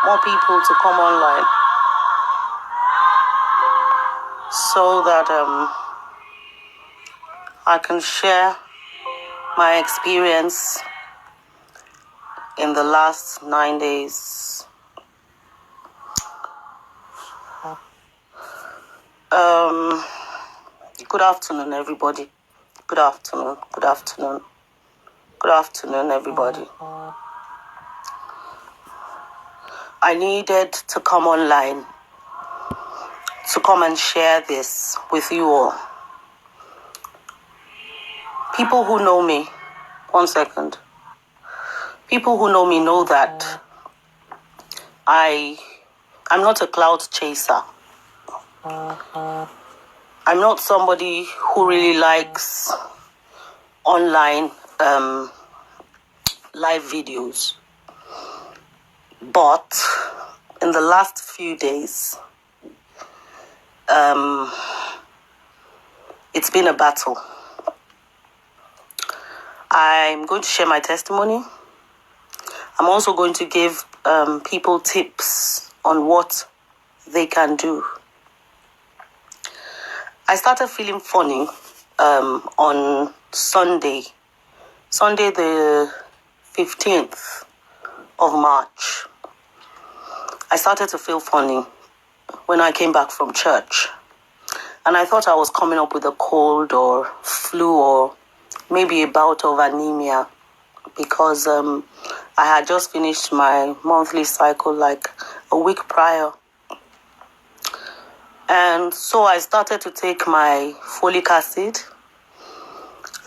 more people to come online so that I can share my experience in the last 9 days. Good afternoon, everybody. Good afternoon, everybody. I needed to come online to come and share this with you all. People who know me, one second. People who know me know that I'm not a cloud chaser. I'm not somebody who really likes online live videos. But in the last few days, it's been a battle. I'm going to share my testimony. I'm also going to give people tips on what they can do. I started feeling funny on Sunday the 15th of March. I started to feel funny when I came back from church. And I thought I was coming up with a cold or flu or maybe a bout of anemia because I had just finished my monthly cycle like a week prior. And so I started to take my folic acid.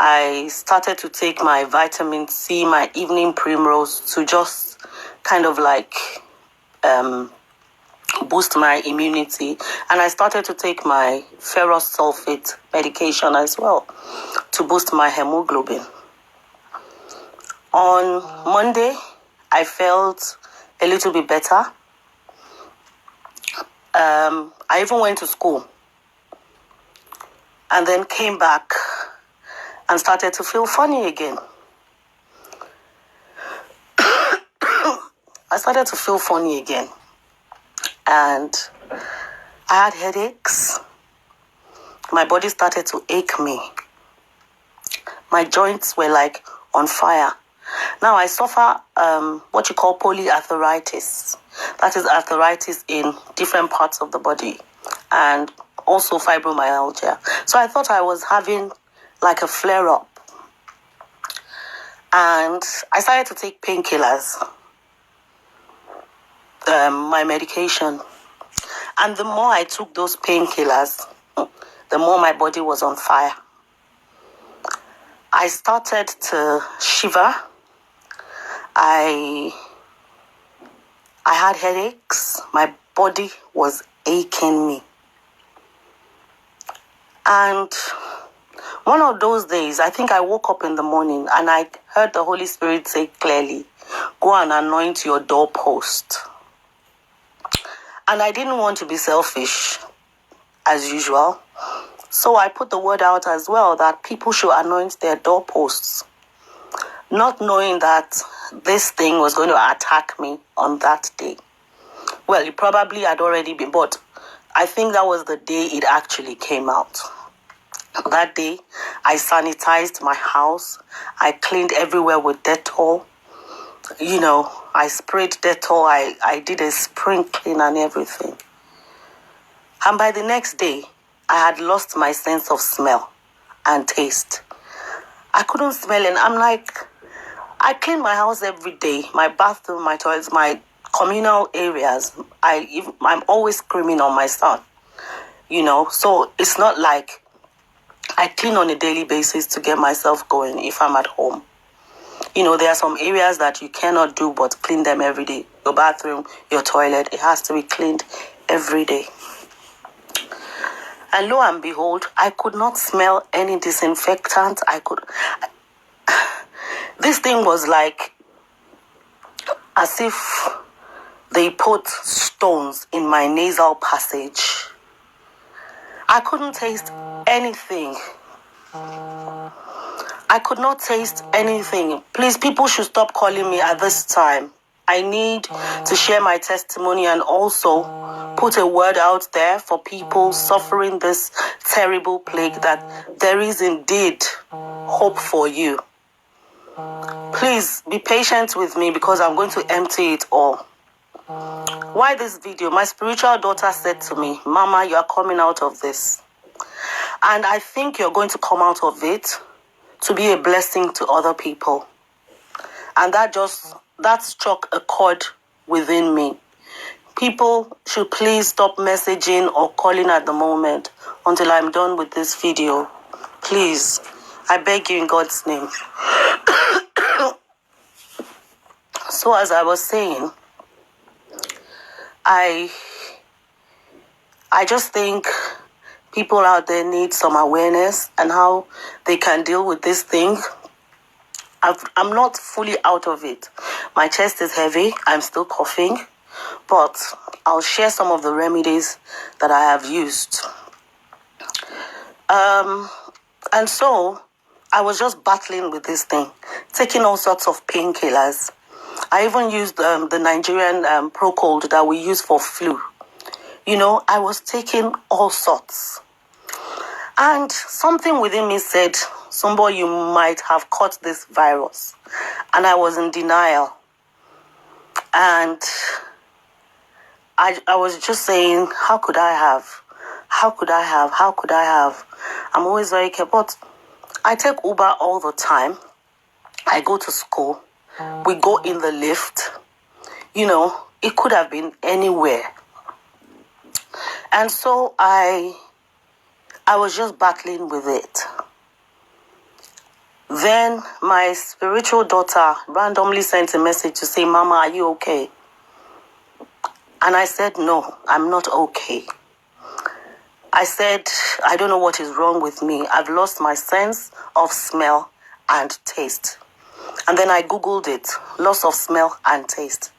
I started to take my vitamin C, my evening primrose to just kind of like boost my immunity. And I started to take my ferrous sulfate medication as well to boost my hemoglobin. On Monday, I felt a little bit better. I even went to school and then came back and started to feel funny again. I started to feel funny again. And I had headaches. My body started to ache me. My joints were like on fire. Now I suffer what you call polyarthritis. That is arthritis in different parts of the body and also fibromyalgia. So I thought I was having like a flare-up. And I started to take painkillers, my medication. And the more I took those painkillers, the more my body was on fire. I started to shiver. I had headaches. My body was aching me. And one of those days, I think I woke up in the morning and I heard the Holy Spirit say clearly, go and anoint your doorpost. And I didn't want to be selfish, as usual. So I put the word out as well that people should anoint their doorposts, not knowing that this thing was going to attack me on that day. Well, it probably had already been, but I think that was the day it actually came out. That day, I sanitized my house. I cleaned everywhere with Dettol. You know, I sprayed Dettol. I did a sprinkling and everything. And by the next day, I had lost my sense of smell and taste. I couldn't smell, and I'm like, I clean my house every day, my bathroom, my toilets, my communal areas. I'm always screaming on my son, you know. So it's not like I clean on a daily basis to get myself going if I'm at home. You know, there are some areas that you cannot do but clean them every day. Your bathroom, your toilet, it has to be cleaned every day. And lo and behold, I could not smell any disinfectant. This thing was like as if they put stones in my nasal passage. I couldn't taste anything. I could not taste anything. Please, people should stop calling me at this time. I need to share my testimony and also put a word out there for people suffering this terrible plague that there is indeed hope for you. Please be patient with me because I'm going to empty it all. Why this video? My spiritual daughter said to me, Mama, you are coming out of this. And I think you're going to come out of it to be a blessing to other people. And that struck a chord within me. People should please stop messaging or calling at the moment until I'm done with this video. Please, I beg you in God's name. So as I was saying, I just think people out there need some awareness and how they can deal with this thing. I'm not fully out of it. My chest is heavy. I'm still coughing. But I'll share some of the remedies that I have used. And so I was just battling with this thing, taking all sorts of painkillers. I even used the Nigerian Procold that we use for flu. You know, I was taking all sorts. And something within me said, Sumbo, you might have caught this virus. And I was in denial. And I was just saying, how could I have? How could I have? How could I have? I'm always very careful. But I take Uber all the time. I go to school. We go in the lift. You know, it could have been anywhere. And so I was just battling with it. Then my spiritual daughter randomly sent a message to say, Mama, are you okay? And I said, no, I'm not okay. I said, I don't know what is wrong with me. I've lost my sense of smell and taste. And then I Googled it, loss of smell and taste.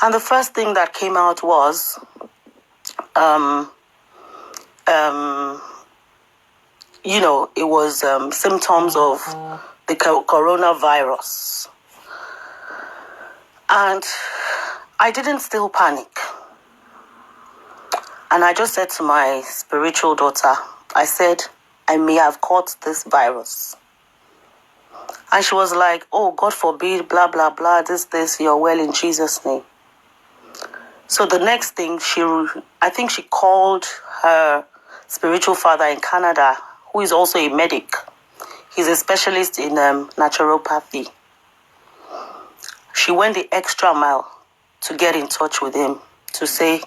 And the first thing that came out was, you know, it was symptoms of the coronavirus. And I didn't still panic. And I just said to my spiritual daughter, I said, I may have caught this virus. And she was like, oh, God forbid, blah, blah, blah, this, you're well in Jesus' name. So the next thing, I think she called her spiritual father in Canada, who is also a medic. He's a specialist in naturopathy. She went the extra mile to get in touch with him to say,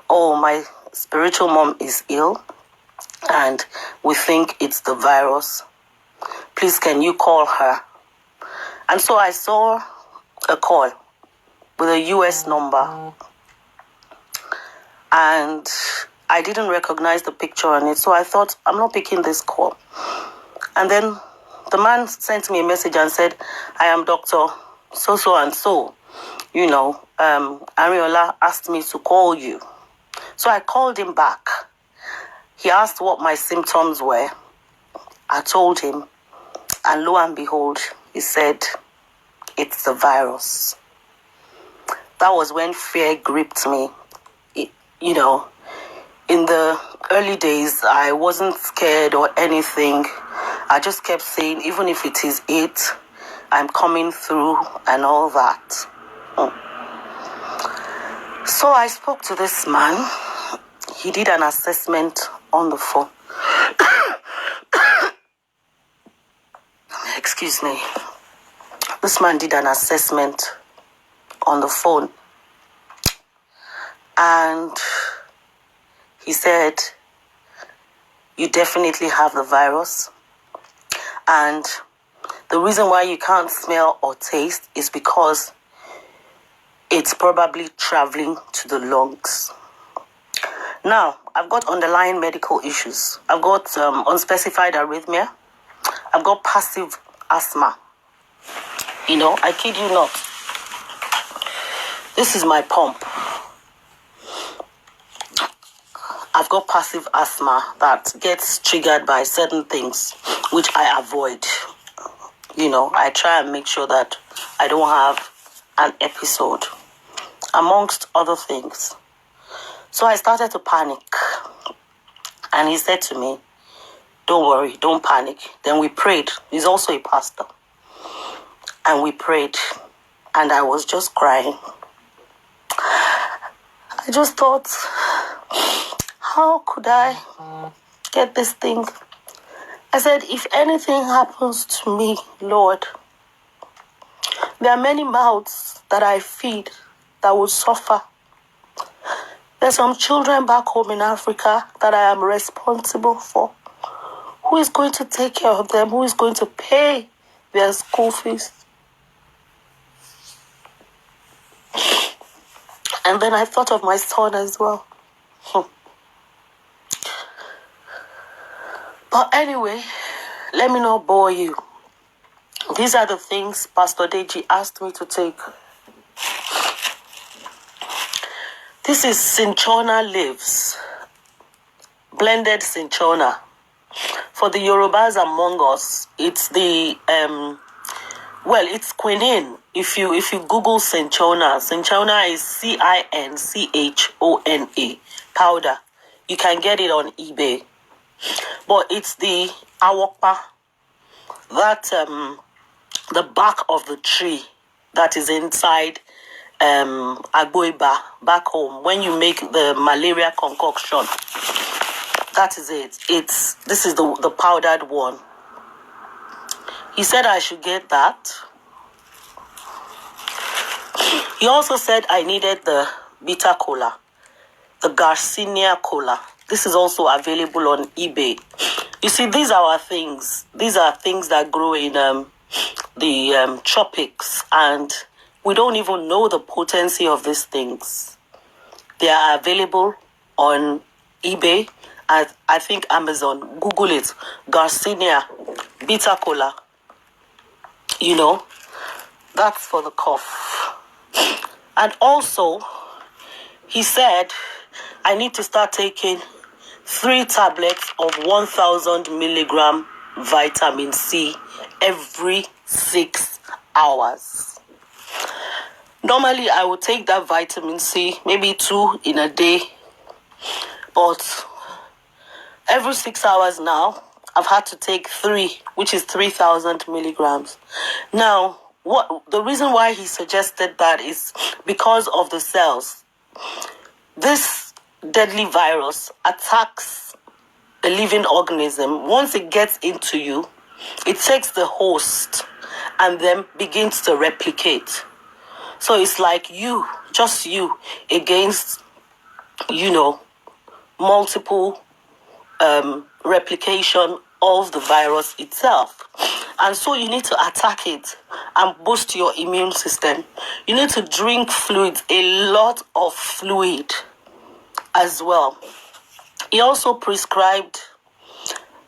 oh, my spiritual mom is ill and we think it's the virus. Please, can you call her? And so I saw a call with a US number. And I didn't recognize the picture on it. So I thought, I'm not picking this call. And then the man sent me a message and said, I am Dr. So and so. You know, Ariola asked me to call you. So I called him back. He asked what my symptoms were. I told him. And lo and behold, he said, it's the virus. That was when fear gripped me. You know, in the early days, I wasn't scared or anything. I just kept saying, even if it is it, I'm coming through and all that. So I spoke to this man. He did an assessment on the phone. Excuse me. This man did an assessment on the phone. And he said, you definitely have the virus. And the reason why you can't smell or taste is because it's probably traveling to the lungs. Now, I've got underlying medical issues. I've got unspecified arrhythmia. I've got passive asthma. You know, I kid you not. This is my pump. I've got passive asthma that gets triggered by certain things, which I avoid. You know, I try and make sure that I don't have an episode, amongst other things. So I started to panic. And he said to me, don't worry, don't panic. Then we prayed. He's also a pastor. And we prayed. And I was just crying. I just thought, how could I get this thing? I said, if anything happens to me, Lord, there are many mouths that I feed that will suffer. There's some children back home in Africa that I am responsible for. Who is going to take care of them? Who is going to pay their school fees? And then I thought of my son as well. But anyway, let me not bore you. These are the things Pastor Deji asked me to take. This is cinchona leaves, blended cinchona. For the Yorubas among us, it's the it's quinine. If you Google cinchona is CINCHONA powder. You can get it on eBay. But it's the awokpa, that the bark of the tree that is inside agboiba back home. When you make the malaria concoction, that is it. This is the powdered one. He said I should get that. He also said I needed the bitter cola, the Garcinia cola. This is also available on eBay. You see, these are our things. These are things that grow in the tropics, and we don't even know the potency of these things. They are available on eBay. I think Amazon. Google it. Garcinia bitter cola. You know, that's for the cough. And also, he said I need to start taking 3 tablets of 1,000 milligram vitamin C every 6 hours. Normally, I would take that vitamin C, maybe 2 in a day. But every 6 hours now, I've had to take 3, which is 3,000 milligrams. Now, the reason why he suggested that is because of the cells. This deadly virus attacks a living organism. Once it gets into you, it takes the host and then begins to replicate. So it's like just you, against, multiple replication of the virus itself. And so you need to attack it and boost your immune system. You need to drink fluids, a lot of fluid as well. He also prescribed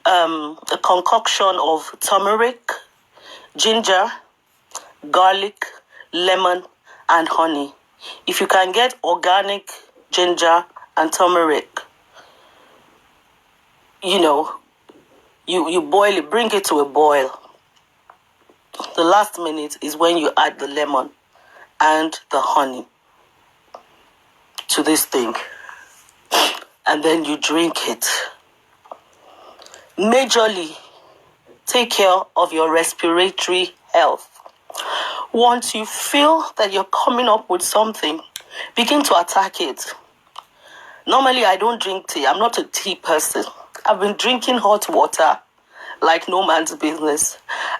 a concoction of turmeric, ginger, garlic, lemon, and honey. If you can get organic ginger and turmeric, you boil it, bring it to a boil. The last minute is when you add the lemon and the honey to this thing. And then you drink it. Majorly, take care of your respiratory health. Once you feel that you're coming up with something, begin to attack it. Normally, I don't drink tea. I'm not a tea person. I've been drinking hot water like no man's business.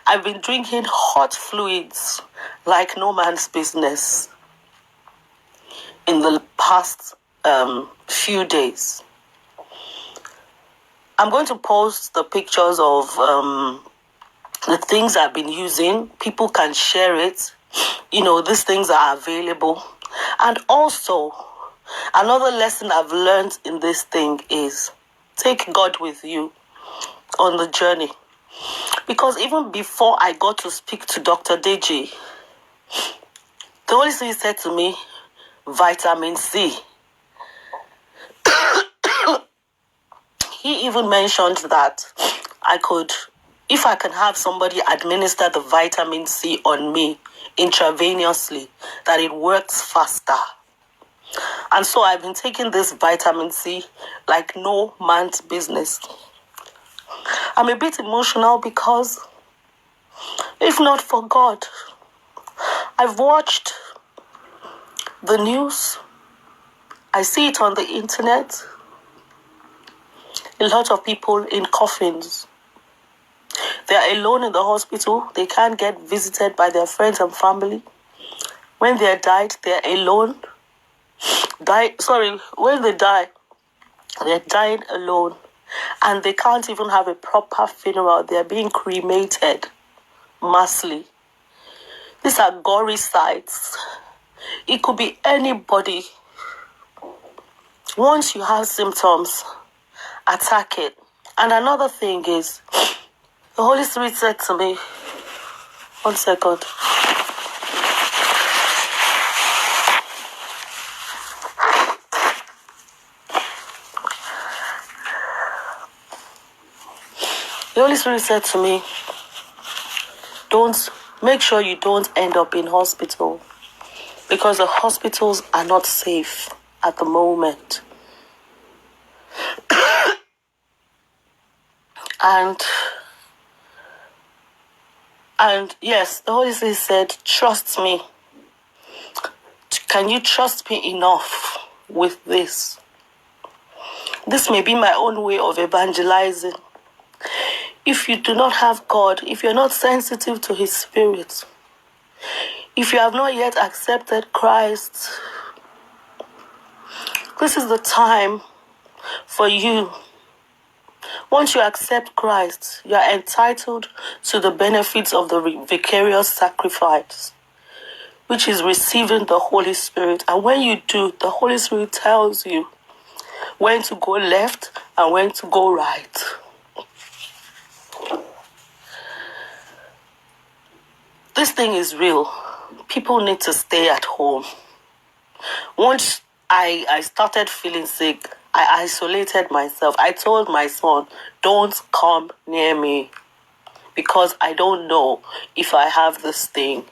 I've been drinking hot fluids like no man's business in the past few days. I'm going to post the pictures of the things I've been using. People can share it. These things are available. And also, another lesson I've learned in this thing is take God with you on the journey. Because even before I got to speak to Dr. Deji, the Holy Spirit said to me, vitamin C. He even mentioned that I could if I can have somebody administer the vitamin C on me intravenously, that it works faster. And so I've been taking this vitamin C like no man's business. I'm a bit emotional because if not for God, I've watched the news. I see it on the internet. A lot of people in coffins. They are alone in the hospital. They can't get visited by their friends and family. When they died, they're alone. When they die, they're dying alone. And they can't even have a proper funeral. They're being cremated massively. These are gory sights. It could be anybody. Once you have symptoms, attack it. And another thing is, the Holy Spirit said to me, 1 second. The Holy Spirit said to me, make sure you don't end up in hospital, because the hospitals are not safe at the moment. And yes, the Holy Spirit said, trust me. Can you trust me enough with this? This may be my own way of evangelizing. If you do not have God, if you're not sensitive to His Spirit, if you have not yet accepted Christ, this is the time for you. Once you accept Christ, you are entitled to the benefits of the vicarious sacrifice, which is receiving the Holy Spirit. And when you do, the Holy Spirit tells you when to go left and when to go right. This thing is real. People need to stay at home. Once I started feeling sick, I isolated myself. I told my son, don't come near me, because I don't know if I have this thing.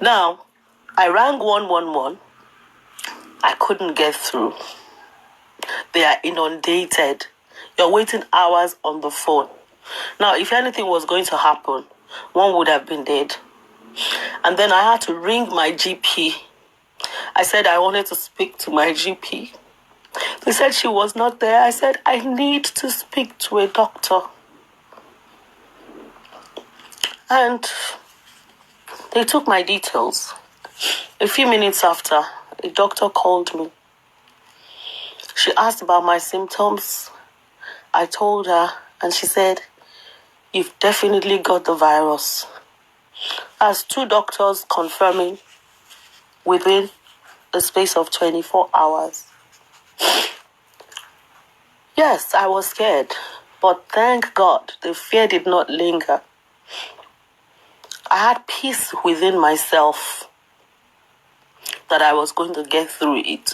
Now, I rang 111. I couldn't get through. They are inundated. You're waiting hours on the phone. Now, if anything was going to happen, one would have been dead. And then I had to ring my GP. I said I wanted to speak to my GP. They said she was not there. I said, I need to speak to a doctor. And they took my details. A few minutes after, a doctor called me. She asked about my symptoms. I told her, and she said, you've definitely got the virus. As 2 doctors confirming within the space of 24 hours. Yes, I was scared, but thank God the fear did not linger. I had peace within myself that I was going to get through it.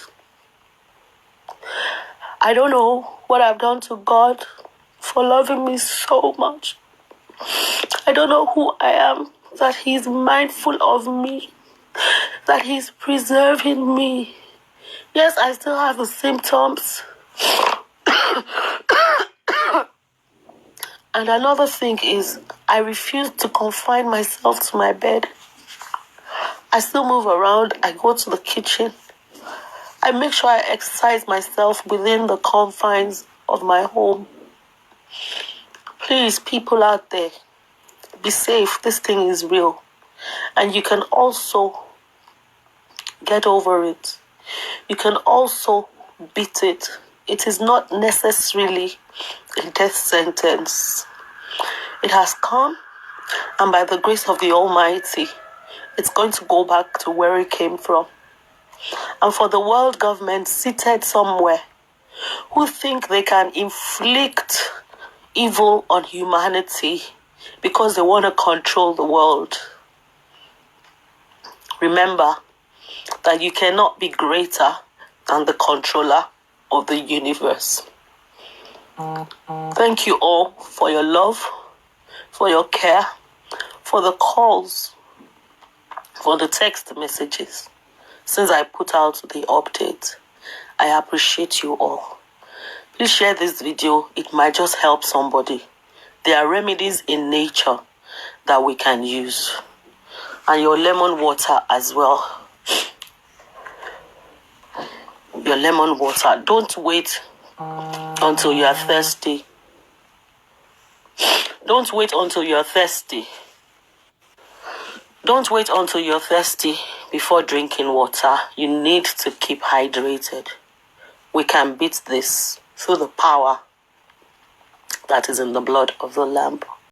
I don't know what I've done to God for loving me so much. I don't know who I am, that He's mindful of me, that He's preserving me. Yes, I still have the symptoms. And another thing is, I refuse to confine myself to my bed. I still move around. I go to the kitchen. I make sure I exercise myself within the confines of my home. Please, people out there, be safe. This thing is real. And you can also get over it. You can also beat it. It is not necessarily a death sentence. It has come, and by the grace of the Almighty, it's going to go back to where it came from. And for the world government seated somewhere who think they can inflict evil on humanity because they want to control the world, remember that you cannot be greater than the controller of the universe. Thank you all for your love, for your care, for the calls, for the text messages. Since I put out the update, I appreciate you all. Please share this video. It might just help somebody. There are remedies in nature that we can use. And your lemon water as well. Your lemon water. Don't wait until you are thirsty. Don't wait until you're thirsty. Don't wait until you're thirsty before drinking water. You need to keep hydrated. We can beat this through the power that is in the blood of the Lamb.